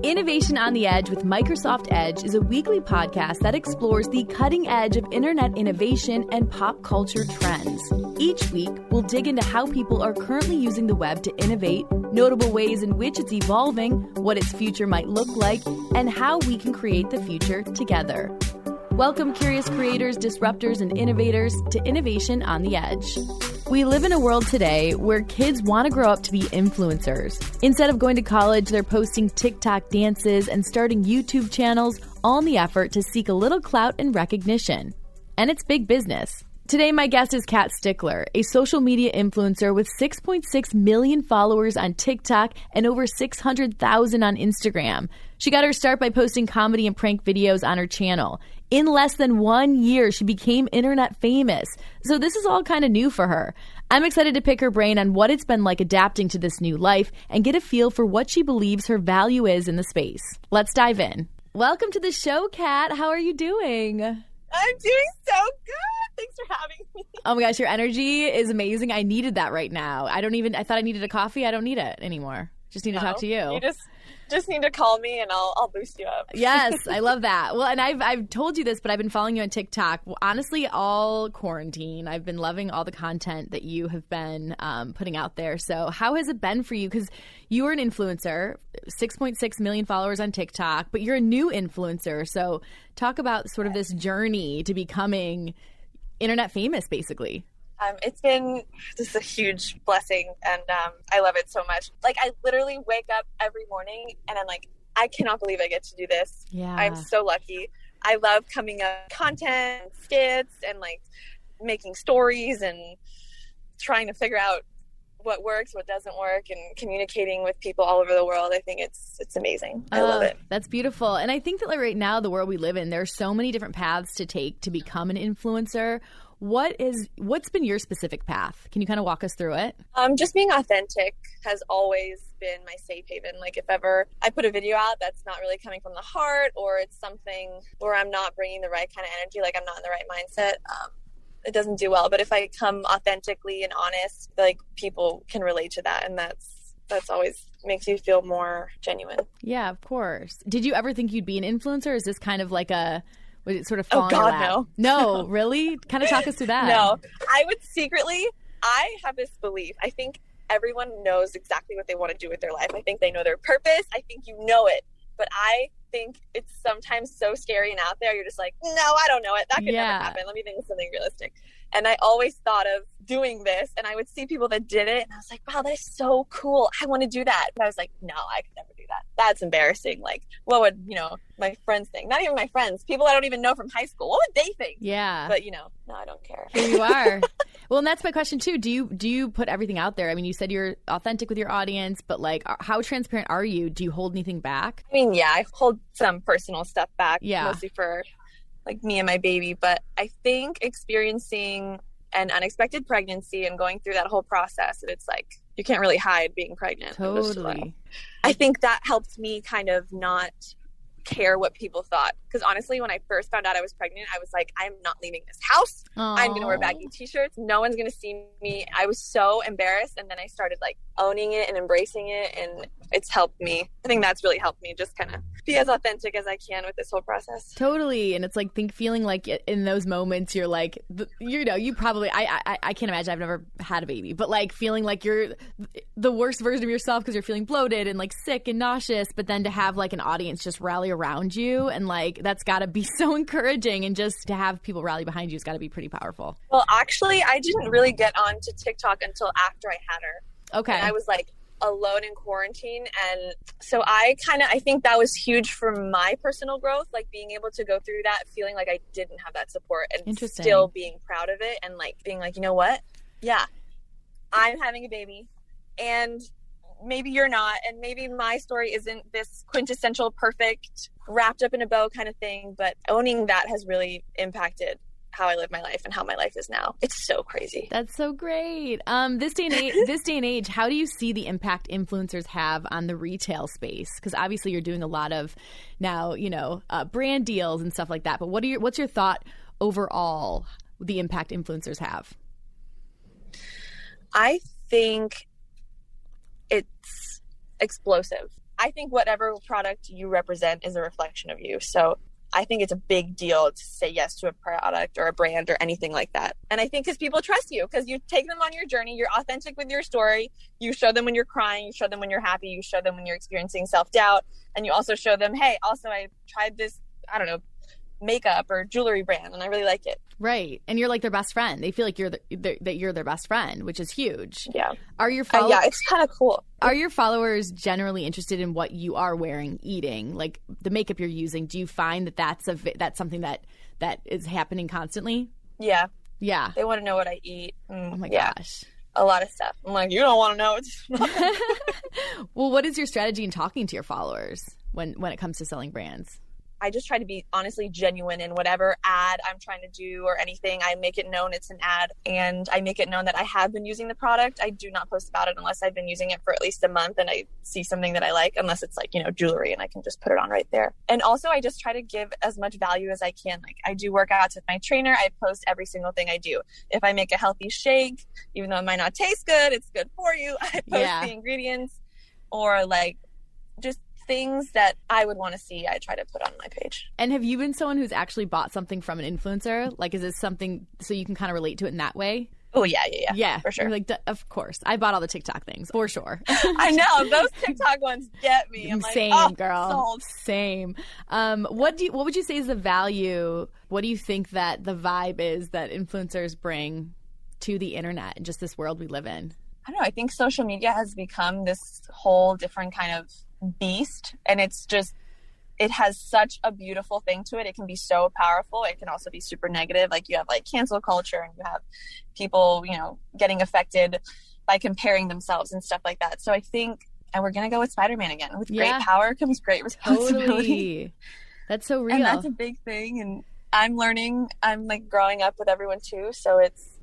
Innovation on the Edge with Microsoft Edge is a weekly podcast that explores the cutting edge of internet innovation and pop culture trends. Each week, we'll dig into how people are currently using the web to innovate, notable ways in which it's evolving, what its future might look like, and how we can create the future together. Welcome, curious creators, disruptors, and innovators to Innovation on the Edge. We live in a world today where kids want to grow up to be influencers. Instead of going to college, they're posting TikTok dances and starting YouTube channels, all in the effort to seek a little clout and recognition. And it's big business. Today, my guest is Kat Stickler, a social media influencer with 6.6 million followers on TikTok and over 600,000 on Instagram. She got her start by posting comedy and prank videos on her channel. In less than 1 year, she became internet famous. So this is all kind of new for her. I'm excited to pick her brain on what it's been like adapting to this new life and get a feel for what she believes her value is in the space. Let's dive in. Welcome to the show, Kat. How are you doing? I'm doing so good. Thanks for having me. Oh my gosh, your energy is amazing. I needed that right now. I thought I needed a coffee. I don't need it anymore. Just need to talk to you. You just need to call me and I'll boost you up. Yes, I love that. Well, and I've told you this, but I've been following you on TikTok. Well, honestly, all quarantine. I've been loving all the content that you have been putting out there. So how has it been for you? Because you are an influencer, 6.6 million followers on TikTok, but you're a new influencer. So talk about sort of this journey to becoming internet famous, basically. It's been just a huge blessing, and I love it so much. Like, I literally wake up every morning, and I'm like, I cannot believe I get to do this. Yeah, I'm so lucky. I love coming up with content, skits, and like making stories, and trying to figure out what works, what doesn't work, and communicating with people all over the world. I think it's amazing. I love it. That's beautiful. And I think that like right now, the world we live in, there are so many different paths to take to become an influencer. What's been your specific path? Can you kind of walk us through it? Just being authentic has always been my safe haven. Like, if ever I put a video out that's not really coming from the heart, or it's something where I'm not bringing the right kind of energy, like I'm not in the right mindset, it doesn't do well. But if I come authentically and honest, like, people can relate to that, and that's always makes you feel more genuine. Yeah, of course. Did you ever think you'd be an influencer? Is this kind of like would it sort of fall Oh in your God, lap? no. No, really? Kind of talk us through that. No, I have this belief. I think everyone knows exactly what they want to do with their life. I think they know their purpose. I think you know it. But I think it's sometimes so scary and out there. You're just like, no, I don't know it. That could never happen. Let me think of something realistic. And I always thought of doing this, and I would see people that did it, and I was like, wow, that is so cool. I want to do that. But I was like, no, I could never do that. That's embarrassing. Like, what would, my friends think? Not even my friends. People I don't even know from high school. What would they think? Yeah. But, no, I don't care. Here you are. Well, and that's my question too. Do you put everything out there? I mean, you said you're authentic with your audience, but like, how transparent are you? Do you hold anything back? I mean, yeah, I hold some personal stuff back, yeah, mostly for like me and my baby. But I think experiencing an unexpected pregnancy and going through that whole process, and it's like, you can't really hide being pregnant. Totally. I think that helped me kind of not care what people thought, because honestly, when I first found out I was pregnant, I was like, I'm not leaving this house. Aww. I'm gonna wear baggy t-shirts. No one's gonna see me. I was so embarrassed, and then I started like owning it and embracing it, and it's helped me. I think that's really helped me just kind of be as authentic as I can with this whole process. Totally. And it's like feeling like in those moments you're like, you probably, I can't imagine, I've never had a baby, but like feeling like you're the worst version of yourself because you're feeling bloated and like sick and nauseous, but then to have like an audience just rally around you, and like that's got to be so encouraging, and just to have people rally behind you has got to be pretty powerful. Well, actually, I didn't really get onto TikTok until after I had her. Okay. And I was like alone in quarantine, and so I think that was huge for my personal growth, like being able to go through that, feeling like I didn't have that support, and still being proud of it, and like being like, you know what? Yeah, I'm having a baby, and maybe you're not, and maybe my story isn't this quintessential perfect wrapped up in a bow kind of thing, but owning that has really impacted how I live my life and how my life is now. It's so crazy. That's so great. This day and age, how do you see the impact influencers have on the retail space? Because obviously you're doing a lot of now, brand deals and stuff like that. But what's your thought overall, the impact influencers have? I think it's explosive. I think whatever product you represent is a reflection of you. So I think it's a big deal to say yes to a product or a brand or anything like that. And I think because people trust you, because you take them on your journey, you're authentic with your story. You show them when you're crying, you show them when you're happy, you show them when you're experiencing self-doubt. And you also show them, hey, also I tried this, I don't know, makeup or jewelry brand and I really like it. Right. And you're like their best friend. They feel like that you're their best friend, which is huge. Yeah. Are your yeah, it's kind of cool. Are your followers generally interested in what you are wearing, eating, like the makeup you're using? Do you find that that's something that is happening constantly? Yeah. Yeah. They want to know what I eat. Oh my gosh. A lot of stuff. I'm like, you don't want to know. Well, what is your strategy in talking to your followers when it comes to selling brands? I just try to be honestly genuine in whatever ad I'm trying to do or anything. I make it known it's an ad, and I make it known that I have been using the product. I do not post about it unless I've been using it for at least a month and I see something that I like, unless it's like, jewelry and I can just put it on right there. And also I just try to give as much value as I can. Like I do workouts with my trainer. I post every single thing I do. If I make a healthy shake, even though it might not taste good, it's good for you. I post the ingredients, or like just things that I would want to see, I try to put on my page. And have you been someone who's actually bought something from an influencer? Like, is this something so you can kind of relate to it in that way? Oh, yeah, for sure. Like, of course. I bought all the TikTok things, for sure. I know. Those TikTok ones get me. I'm like, same, girl. Sold. Same. What would you say is the value? What do you think that the vibe is that influencers bring to the internet and just this world we live in? I don't know. I think social media has become this whole different kind of beast, and it has such a beautiful thing to it. It can be so powerful. It can also be super negative. Like you have like cancel culture, and you have people, getting affected by comparing themselves and stuff like that. So I think, and we're going to go with Spider-Man again. With great power comes great responsibility. Totally. That's so real. And that's a big thing. And I'm learning, I'm like growing up with everyone too. So it's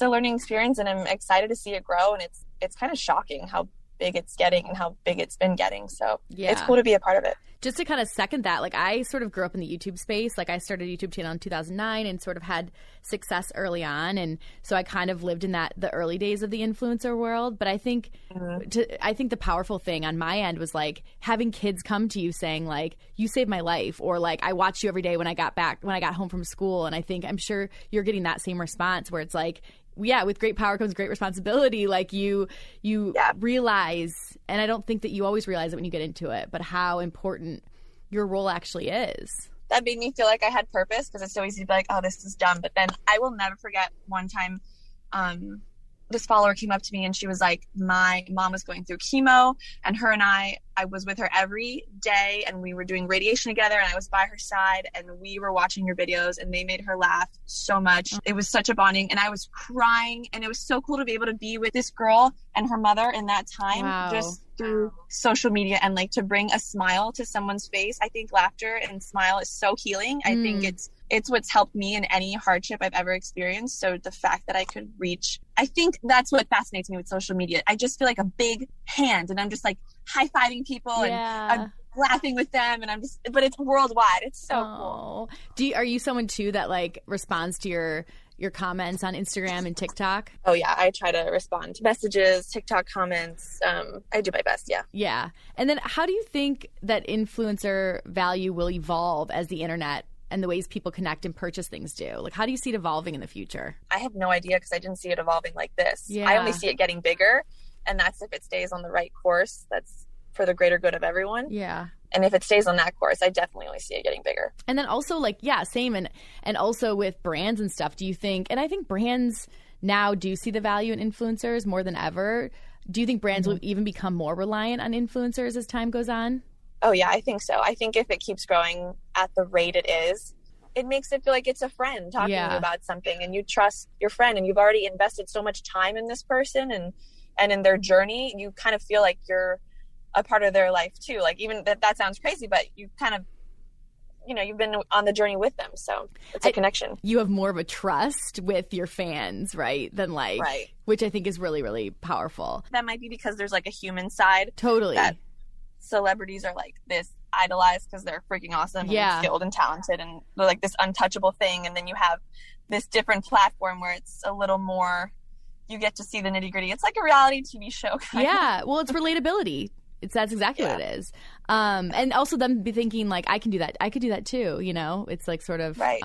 a learning experience, and I'm excited to see it grow. And it's kind of shocking how big it's getting and how big it's been getting. So it's cool to be a part of it. Just to kind of second that, like I sort of grew up in the YouTube space. Like I started a YouTube channel in 2009 and sort of had success early on. And so I kind of lived in the early days of the influencer world. But I think I think the powerful thing on my end was like having kids come to you saying like, you saved my life, or like I watched you every day when I got home from school. And I'm sure you're getting that same response where it's like, with great power comes great responsibility. Like you realize, and I don't think that you always realize it when you get into it, but how important your role actually is. That made me feel like I had purpose, because it's so easy to be like, oh, this is dumb. But then I will never forget one time, this follower came up to me and she was like, my mom was going through chemo, and her and I was with her every day, and we were doing radiation together, and I was by her side, and we were watching your videos, and they made her laugh so much. It was such a bonding, and I was crying, and it was so cool to be able to be with this girl and her mother in that time, just through social media, and like to bring a smile to someone's face. I think laughter and smile is so healing. I think it's what's helped me in any hardship I've ever experienced. So the fact that I could reach, I think that's what fascinates me with social media. I just feel like a big hand, and I'm just like high-fiving people and I'm laughing with them, and but it's worldwide. It's so cool. Are you someone too that like responds to your comments on Instagram and TikTok? Oh yeah, I try to respond to messages, TikTok comments. I do my best. Yeah. And then how do you think that influencer value will evolve as the internet and the ways people connect and purchase things do? Like, how do you see it evolving in the future? I have no idea, because I didn't see it evolving like this. I only see it getting bigger, and that's if it stays on the right course. That's for the greater good of everyone. Yeah. And if it stays on that course, I definitely only see it getting bigger. And then also like, same. And also with brands and stuff, do you think, and I think brands now do see the value in influencers more than ever. Do you think brands will even become more reliant on influencers as time goes on? Oh yeah, I think so. I think if it keeps growing at the rate it is, it makes it feel like it's a friend talking to you about something, and you trust your friend, and you've already invested so much time in this person and in their journey. You kind of feel like you're a part of their life too. Like, even that sounds crazy, but you kind of, you've been on the journey with them. So it's a connection. You have more of a trust with your fans, right? Than which I think is really, really powerful. That might be because there's like a human side. Totally. That celebrities are like this idolized because they're freaking awesome and skilled and talented, and they're like this untouchable thing. And then you have this different platform where it's a little more, you get to see the nitty gritty. It's like a reality TV show. Well, it's relatability. That's exactly what it is. And also them be thinking like, I can do that. I could do that too. You know, it's like sort of, right.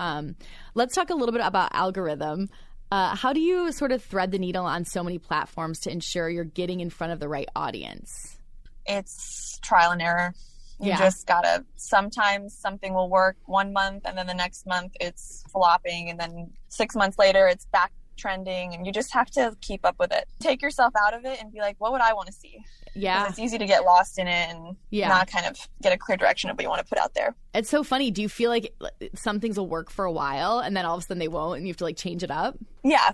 Let's talk a little bit about algorithm. How do you sort of thread the needle on so many platforms to ensure you're getting in front of the right audience? It's trial and error. You just gotta, sometimes something will work 1 month and then the next month it's flopping and then 6 months later it's back trending, and you just have to keep up with it. Take yourself out of it and be like, what would I want to see? Yeah. It's easy to get lost in it and not kind of get a clear direction of what you want to put out there. It's so funny. Do you feel like some things will work for a while and then all of a sudden they won't and you have to like change it up? Yeah,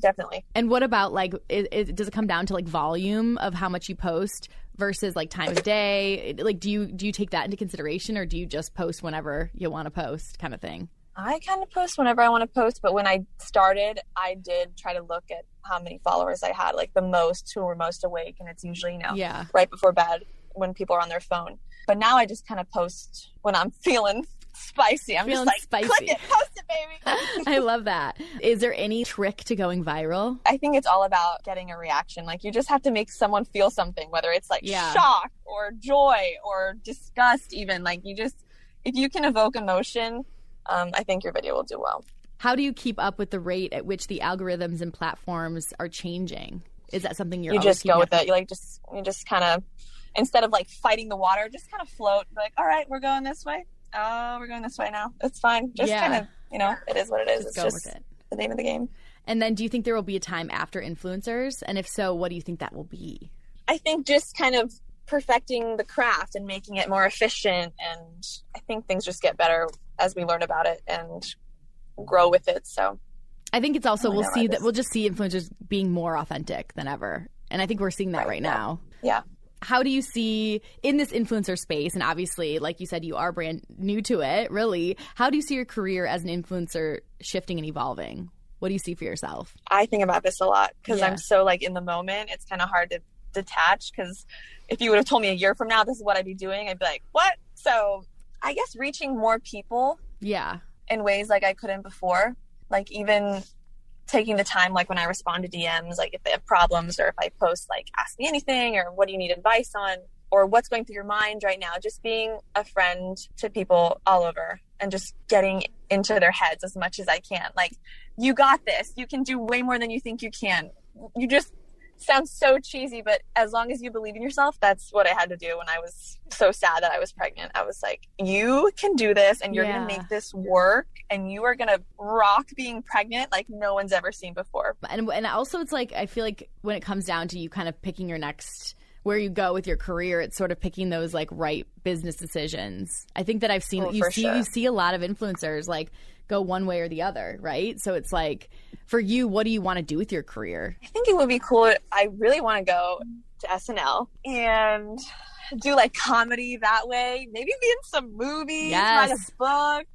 definitely. And what about like, does it come down to like volume of how much you post versus like time of day? Like, do you take that into consideration, or do you just post whenever you want to post kind of thing? I kind of post whenever I want to post, but when I started, I did try to look at how many followers I had, like the most, who were most awake, and it's usually, right before bed when people are on their phone. But now I just kind of post when I'm feeling spicy. I'm feeling just like, click it, post it, baby. I love that. Is there any trick to going viral? I think it's all about getting a reaction. Like, you just have to make someone feel something, whether it's like shock or joy or disgust even. Like, if you can evoke emotion, I think your video will do well. How do you keep up with the rate at which the algorithms and platforms are changing? Is that something you just go with it? You just kind of, instead of like fighting the water, just kind of float. Like, all right, we're going this way. Oh, we're going this way now. It's fine. Just kind of, it is what it is. It's just the name of the game. And then do you think there will be a time after influencers? And if so, what do you think that will be? I think just kind of perfecting the craft and making it more efficient. And I think things just get better as we learn about it and grow with it. So I think it's also, we'll just see influencers being more authentic than ever. And I think we're seeing that right now. Yeah. How do you see in this influencer space, and obviously, like you said, you are brand new to it, really, how do you see your career as an influencer shifting and evolving? What do you see for yourself? I think about this a lot because I'm so like in the moment. It's kind of hard to detach, because if you would have told me a year from now, this is what I'd be doing, I'd be like, what? So I guess reaching more people in ways like I couldn't before, like even taking the time, like when I respond to DMs, like if they have problems, or if I post like ask me anything, or what do you need advice on, or what's going through your mind right now, just being a friend to people all over and just getting into their heads as much as I can. Like, you got this, you can do way more than you think you can. You just sounds so cheesy, but as long as you believe in yourself, that's what I had to do when I was so sad that I was pregnant. I was like, you can do this, and you're going to make this work, and you are going to rock being pregnant like no one's ever seen before. And also, it's like, I feel like when it comes down to you kind of picking your next, where you go with your career, it's sort of picking those like right business decisions. I think that I've seen, you see a lot of influencers like go one way or the other, right? So it's like, for you, what do you want to do with your career? I think it would be cool. I really want to go to SNL and do like comedy that way. Maybe be in some movies, write a book.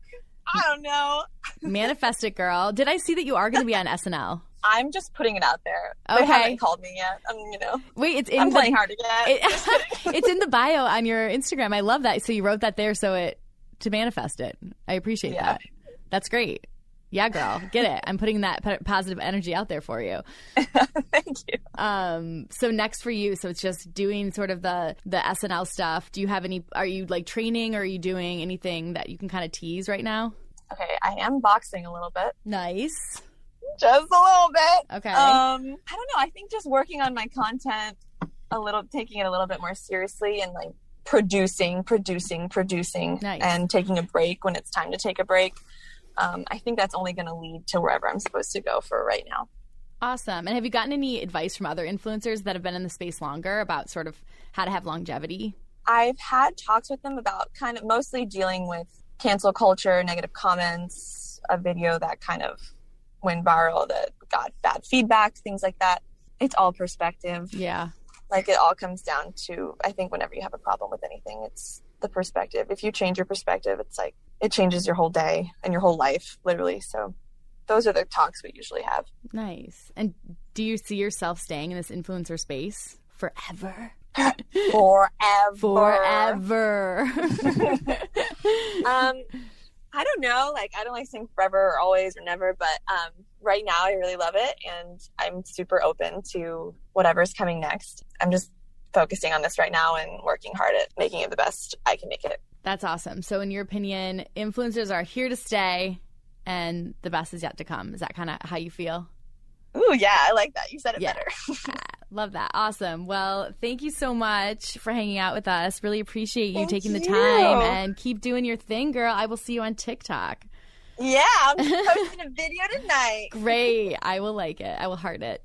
I don't know. Manifest it, girl. Did I see that you are going to be on SNL? I'm just putting it out there. Okay. They haven't called me yet. Wait, it's in I'm playing hard to get. It's in the bio on your Instagram. I love that. So you wrote that there to manifest it. I appreciate that. That's great. Yeah, girl, get it. I'm putting that positive energy out there for you. Thank you. So next for you, so it's just doing sort of the SNL stuff. Do you have are you like training, or are you doing anything that you can kind of tease right now? Okay, I am boxing a little bit. Nice. Just a little bit. Okay. I don't know. I think just working on my content taking it a little bit more seriously, and like producing, nice. And taking a break when it's time to take a break. I think that's only going to lead to wherever I'm supposed to go for right now. Awesome. And have you gotten any advice from other influencers that have been in the space longer about sort of how to have longevity? I've had talks with them about kind of mostly dealing with cancel culture, negative comments, a video that kind of went viral that got bad feedback, things like that. It's all perspective. Yeah. Like, it all comes down to, I think whenever you have a problem with anything, it's the perspective. If you change your perspective, it's like it changes your whole day and your whole life, literally. So those are the talks we usually have. Nice. And do you see yourself staying in this influencer space forever? Forever. I don't know. Like, I don't like saying forever or always or never, but right now I really love it, and I'm super open to whatever's coming next. I'm just focusing on this right now and working hard at making it the best I can make it. That's awesome. So in your opinion, influencers are here to stay and the best is yet to come. Is that kind of how you feel? Ooh, yeah, I like that. You said it better. Love that. Awesome. Well, thank you so much for hanging out with us. Really appreciate you taking the time, and keep doing your thing, girl. I will see you on TikTok. Yeah, I'm posting a video tonight. Great. I will like it. I will heart it.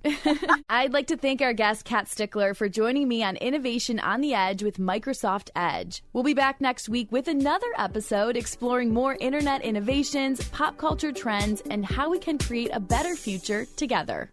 I'd like to thank our guest, Kat Stickler, for joining me on Innovation on the Edge with Microsoft Edge. We'll be back next week with another episode exploring more internet innovations, pop culture trends, and how we can create a better future together.